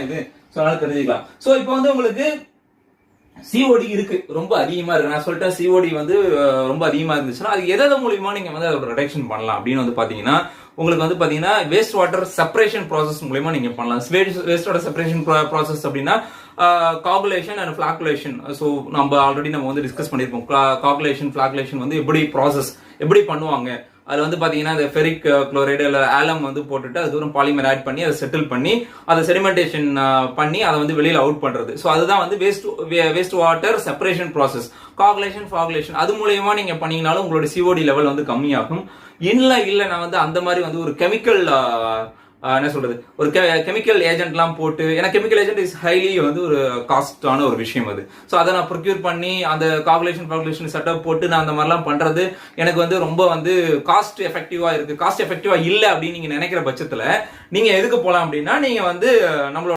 இது தெரிஞ்சுக்கலாம். சோ இப்போ வந்து உங்களுக்கு சிஓடி இருக்கு, ரொம்ப அதிகமா இருக்கு. நான் சொல்லிட்டேன் சிஓடி வந்து ரொம்ப அதிகமா இருந்துச்சுன்னா அது எதாவது மூலியமா நீங்க வந்து அதோட ரிடக்ஷன் பண்ணலாம் அப்படின்னு வந்து பாத்தீங்கன்னா உங்களுக்கு வந்து பாத்தீங்கன்னா வேஸ்ட் வாட்டர் செப்பரேஷன் ப்ராசஸ் மூலமா நீங்க பண்ணலாம். வேஸ்ட் வாட்டர் செப்பரேஷன் ப்ராசஸ் அப்படின்னா காகுலேஷன் அண்ட் ஃபிளாகுலேஷன். ஸோ நம்ம ஆல்ரெடி நம்ம வந்து டிஸ்கஸ் பண்ணிருப்போம். காகுலேஷன் ஃபிளாகுலேஷன் வந்து எப்படி பண்ணுவாங்க. அதுல வந்து பாத்தீங்கன்னா இந்த ஃபெரிக் குளோரைடு இல்ல ஆலம் வந்து போட்டுட்டு அது தூரம் பாலிமர் ஆட் பண்ணி அதை செட்டில் பண்ணி அதை செடிமெண்டேஷன் பண்ணி அதை வந்து வெளியில அவுட் பண்றது. ஸோ அதுதான் வந்து வேஸ்ட் வாட்டர் செப்பரேஷன் ப்ராசஸ். காகுலேஷன் ஃபாகுலேஷன் அது மூலயமா நீங்க பண்ணீங்கனாலும் உங்களோட சிஓடி லெவல் வந்து கம்மியாகும். இல்ல நான் வந்து அந்த மாதிரி வந்து ஒரு கெமிக்கல் என்ன சொல்றது ஒரு கெமிக்கல் ஏஜென்ட்லாம் போட்டு, ஏன்னா கெமிக்கல் ஏஜென்ட் இஸ் ஹைலி வந்து ஒரு காஸ்டான ஒரு விஷயம் அது. ஸோ அதை நான் ப்ரொக்யூர் பண்ணி அந்த காகுலேஷன் செட்டப் போட்டு நான் அந்த மாதிரிலாம் பண்றது எனக்கு வந்து ரொம்ப வந்து காஸ்ட் எஃபெக்டிவா இருக்கு. காஸ்ட் எஃபெக்டிவா இல்லை அப்படின்னு நீங்க நினைக்கிற பட்சத்துல நீங்க எதுக்கு போலாம் அப்படின்னா நீங்க வந்து நம்மளோட